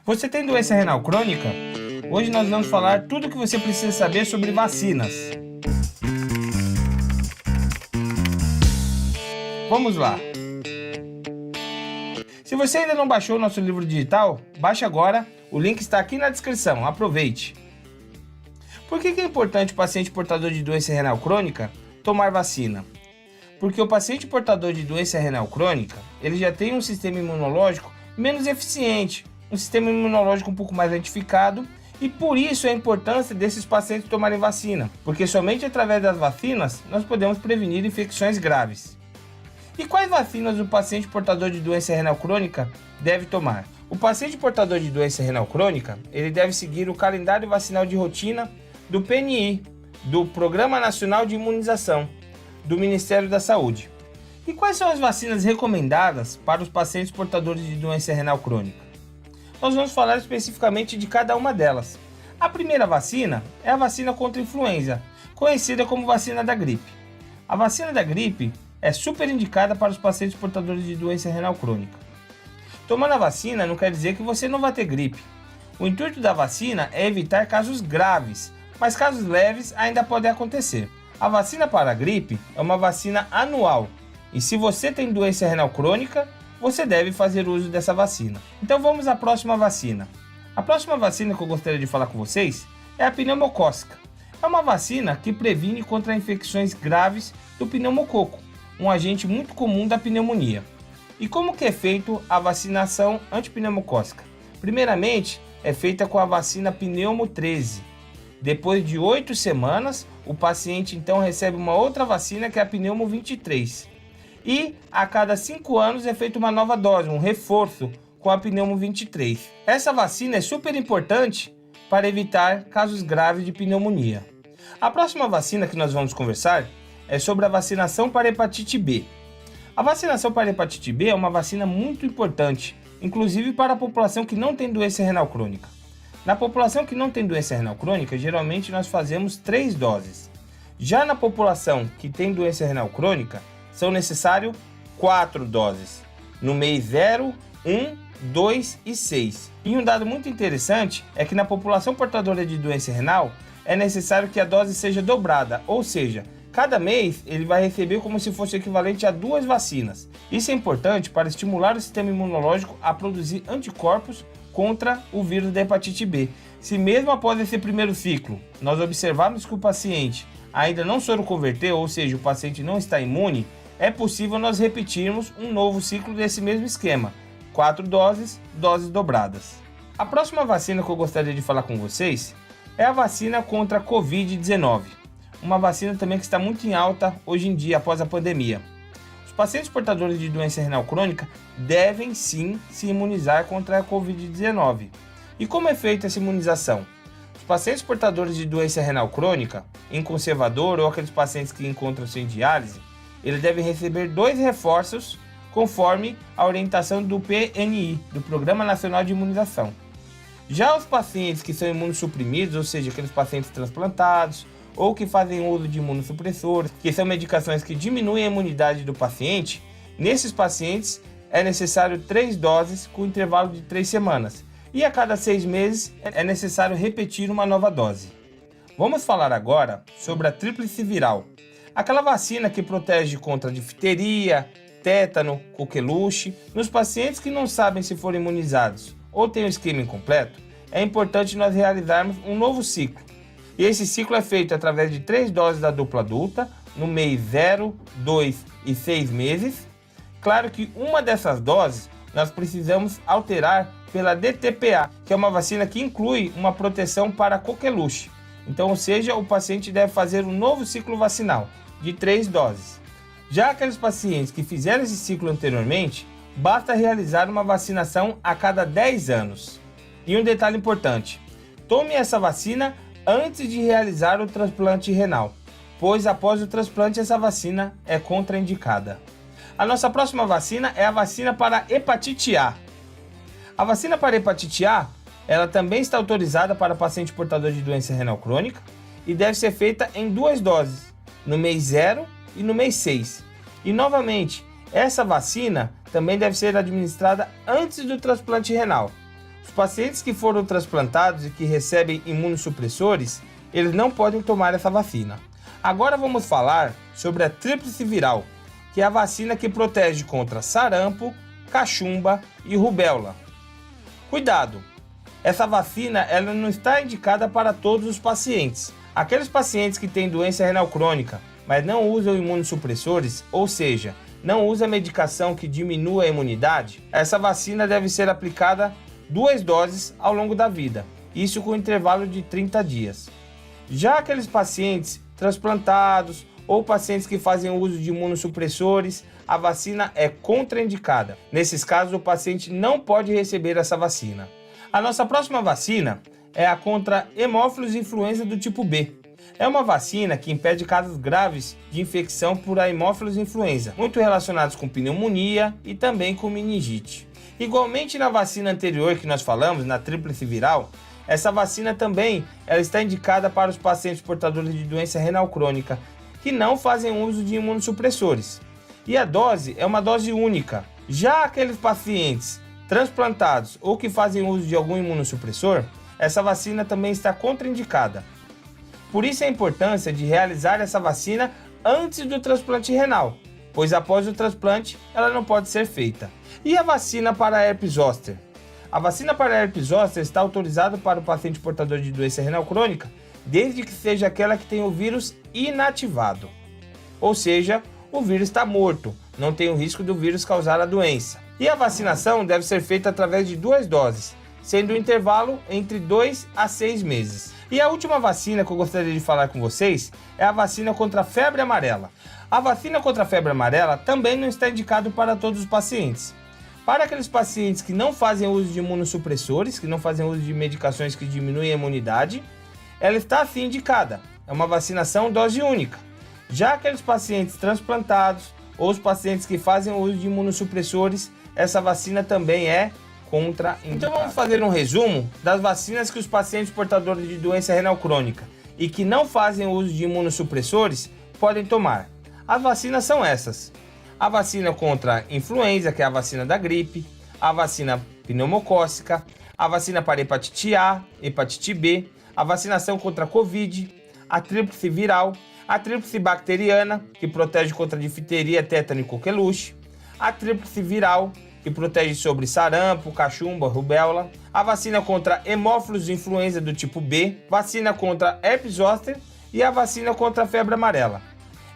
Você tem doença renal crônica? Hoje nós vamos falar tudo o que você precisa saber sobre vacinas. Vamos lá! Se você ainda não baixou o nosso livro digital, baixe agora, o link está aqui na descrição, aproveite! Por que é importante o paciente portador de doença renal crônica tomar vacina? Porque o paciente portador de doença renal crônica, ele já tem um sistema imunológico menos eficiente, um sistema imunológico um pouco mais lentificado, e por isso a importância desses pacientes tomarem vacina, porque somente através das vacinas nós podemos prevenir infecções graves. E quais vacinas o paciente portador de doença renal crônica deve tomar? O paciente portador de doença renal crônica, ele deve seguir o calendário vacinal de rotina do PNI, do Programa Nacional de Imunização, do Ministério da Saúde. E quais são as vacinas recomendadas para os pacientes portadores de doença renal crônica? Nós vamos falar especificamente de cada uma delas. A primeira vacina é a vacina contra a influenza, conhecida como vacina da gripe. A vacina da gripe é super indicada para os pacientes portadores de doença renal crônica. Tomando a vacina não quer dizer que você não vai ter gripe. O intuito da vacina é evitar casos graves, mas casos leves ainda podem acontecer. A vacina para a gripe é uma vacina anual, e se você tem doença renal crônica, você deve fazer uso dessa vacina. Então vamos à próxima vacina. A próxima vacina que eu gostaria de falar com vocês é a pneumocócica. É uma vacina que previne contra infecções graves do pneumococo, um agente muito comum da pneumonia. E como que é feita a vacinação antipneumocócica? Primeiramente, é feita com a vacina Pneumo 13. Depois de 8 semanas, o paciente então recebe uma outra vacina que é a Pneumo 23. E a cada 5 anos é feita uma nova dose, um reforço com a Pneumo 23. Essa vacina é super importante para evitar casos graves de pneumonia. A próxima vacina que nós vamos conversar é sobre a vacinação para hepatite B. A vacinação para hepatite B é uma vacina muito importante, inclusive para a população que não tem doença renal crônica. Na população que não tem doença renal crônica, geralmente nós fazemos 3 doses. Já na população que tem doença renal crônica, são necessárias 4 doses, no mês 0, 1, 2 e 6. E um dado muito interessante é que na população portadora de doença renal, é necessário que a dose seja dobrada, ou seja, cada mês ele vai receber como se fosse equivalente a 2 vacinas. Isso é importante para estimular o sistema imunológico a produzir anticorpos contra o vírus da hepatite B. Se mesmo após esse primeiro ciclo, nós observarmos que o paciente ainda não soroconverteu, ou seja, o paciente não está imune, é possível nós repetirmos um novo ciclo desse mesmo esquema, 4 doses, doses dobradas. A próxima vacina que eu gostaria de falar com vocês é a vacina contra a Covid-19, uma vacina também que está muito em alta hoje em dia após a pandemia. Os pacientes portadores de doença renal crônica devem sim se imunizar contra a Covid-19. E como é feita essa imunização? Os pacientes portadores de doença renal crônica, em conservador ou aqueles pacientes que encontram-se em diálise, eles devem receber 2 reforços conforme a orientação do PNI, do Programa Nacional de Imunização. Já os pacientes que são imunossuprimidos, ou seja, aqueles pacientes transplantados ou que fazem uso de imunossupressores, que são medicações que diminuem a imunidade do paciente, nesses pacientes é necessário 3 doses com intervalo de 3 semanas. E a cada 6 meses é necessário repetir uma nova dose. Vamos falar agora sobre a tríplice viral. Aquela vacina que protege contra difteria, tétano, coqueluche. Nos pacientes que não sabem se foram imunizados ou têm o esquema incompleto, é importante nós realizarmos um novo ciclo. E esse ciclo é feito através de 3 doses da dupla adulta, no mês 0, 2 e 6 meses. Claro que uma dessas doses nós precisamos alterar pela DTPA, que é uma vacina que inclui uma proteção para coqueluche. Então, ou seja, o paciente deve fazer um novo ciclo vacinal de 3 doses. Já aqueles pacientes que fizeram esse ciclo anteriormente, basta realizar uma vacinação a cada 10 anos. E um detalhe importante, tome essa vacina antes de realizar o transplante renal, pois após o transplante essa vacina é contraindicada. A nossa próxima vacina é a vacina para hepatite A. A vacina para hepatite A, ela também está autorizada para paciente portador de doença renal crônica e deve ser feita em 2 doses, no mês 0 e no mês 6. E novamente, essa vacina também deve ser administrada antes do transplante renal. Os pacientes que foram transplantados e que recebem imunossupressores, eles não podem tomar essa vacina. Agora vamos falar sobre a tríplice viral, que é a vacina que protege contra sarampo, cachumba e rubéola. Cuidado! Essa vacina ela não está indicada para todos os pacientes. Aqueles pacientes que têm doença renal crônica, mas não usam imunossupressores, ou seja, não usam medicação que diminua a imunidade, essa vacina deve ser aplicada 2 doses ao longo da vida, isso com intervalo de 30 dias. Já aqueles pacientes transplantados ou pacientes que fazem uso de imunossupressores, a vacina é contraindicada. Nesses casos, o paciente não pode receber essa vacina. A nossa próxima vacina é a contra Haemophilus influenza do tipo B. É uma vacina que impede casos graves de infecção por Haemophilus influenza, muito relacionados com pneumonia e também com meningite. Igualmente na vacina anterior que nós falamos, na tríplice viral, essa vacina também ela está indicada para os pacientes portadores de doença renal crônica que não fazem uso de imunossupressores. E a dose é uma dose única. Já aqueles pacientes transplantados ou que fazem uso de algum imunossupressor, essa vacina também está contraindicada. Por isso a importância de realizar essa vacina antes do transplante renal, pois após o transplante ela não pode ser feita. E a vacina para herpes zoster? A vacina para herpes zoster está autorizada para o paciente portador de doença renal crônica, desde que seja aquela que tem o vírus inativado. Ou seja, o vírus está morto, não tem o risco do vírus causar a doença. E a vacinação deve ser feita através de 2 doses, sendo o intervalo entre 2 a 6 meses. E a última vacina que eu gostaria de falar com vocês é a vacina contra a febre amarela. A vacina contra a febre amarela também não está indicada para todos os pacientes. Para aqueles pacientes que não fazem uso de imunossupressores, que não fazem uso de medicações que diminuem a imunidade, ela está sim indicada. É uma vacinação dose única. Já aqueles pacientes transplantados ou os pacientes que fazem uso de imunossupressores, essa vacina também é contraindicada. Então vamos fazer um resumo das vacinas que os pacientes portadores de doença renal crônica e que não fazem uso de imunossupressores podem tomar. As vacinas são essas: a vacina contra a influenza, que é a vacina da gripe, a vacina pneumocócica, a vacina para hepatite A, hepatite B, a vacinação contra a Covid, a tríplice viral, a tríplice bacteriana, que protege contra difteria, tétano e coqueluche, a tríplice viral, que protege sobre sarampo, cachumba, rubéola, a vacina contra Haemophilus influenza do tipo B, vacina contra herpes zoster e a vacina contra a febre amarela.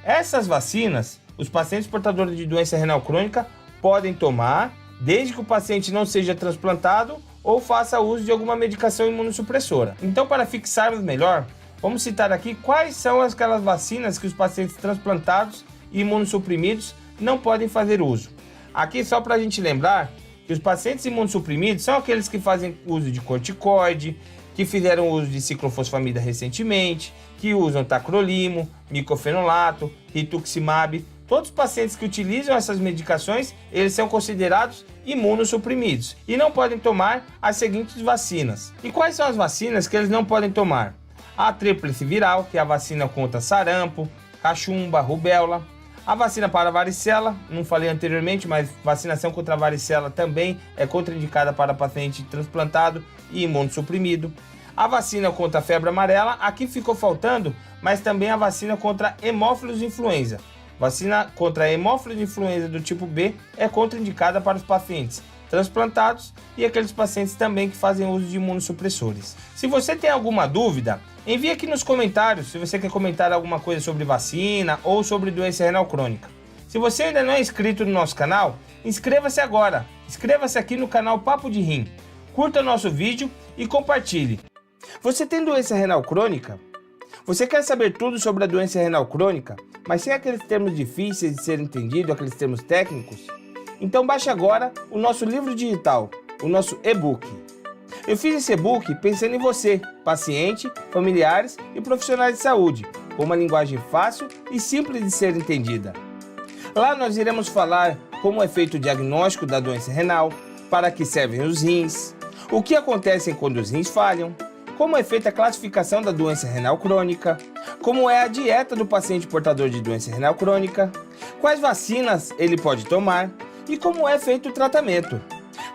Essas vacinas, os pacientes portadores de doença renal crônica podem tomar, desde que o paciente não seja transplantado ou faça uso de alguma medicação imunossupressora. Então, para fixarmos melhor, vamos citar aqui quais são aquelas vacinas que os pacientes transplantados e imunossuprimidos não podem fazer uso. Aqui só para a gente lembrar que os pacientes imunossuprimidos são aqueles que fazem uso de corticoide, que fizeram uso de ciclofosfamida recentemente, que usam tacrolimo, micofenolato, rituximab. Todos os pacientes que utilizam essas medicações, eles são considerados imunossuprimidos e não podem tomar as seguintes vacinas. E quais são as vacinas que eles não podem tomar? A tríplice viral, que é a vacina contra sarampo, cachumba, rubéola. A vacina para varicela, não falei anteriormente, mas vacinação contra a varicela também é contraindicada para paciente transplantado e imunossuprimido. A vacina contra a febre amarela, aqui ficou faltando, mas também a vacina contra Haemophilus influenza. Vacina contra a Haemophilus influenza do tipo B é contraindicada para os pacientes transplantados e aqueles pacientes também que fazem uso de imunossupressores. Se você tem alguma dúvida, envie aqui nos comentários se você quer comentar alguma coisa sobre vacina ou sobre doença renal crônica. Se você ainda não é inscrito no nosso canal, inscreva-se agora. Inscreva-se aqui no canal Papo de Rim. Curta o nosso vídeo e compartilhe. Você tem doença renal crônica? Você quer saber tudo sobre a doença renal crônica, mas sem aqueles termos difíceis de ser entendido, aqueles termos técnicos? Então baixe agora o nosso livro digital, o nosso e-book. Eu fiz esse e-book pensando em você, paciente, familiares e profissionais de saúde, com uma linguagem fácil e simples de ser entendida. Lá nós iremos falar como é feito o diagnóstico da doença renal, para que servem os rins, o que acontece quando os rins falham, como é feita a classificação da doença renal crônica, como é a dieta do paciente portador de doença renal crônica, quais vacinas ele pode tomar e como é feito o tratamento.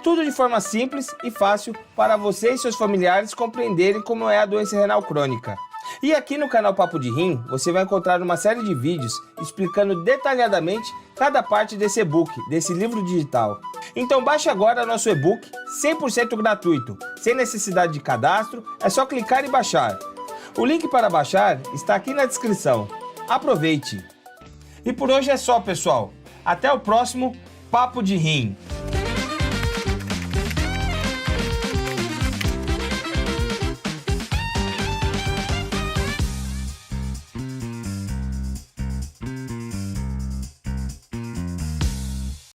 Tudo de forma simples e fácil para você e seus familiares compreenderem como é a doença renal crônica. E aqui no canal Papo de Rim, você vai encontrar uma série de vídeos explicando detalhadamente cada parte desse e-book, desse livro digital. Então baixe agora nosso e-book 100% gratuito, sem necessidade de cadastro, é só clicar e baixar. O link para baixar está aqui na descrição. Aproveite! E por hoje é só, pessoal. Até o próximo Papo de Rim.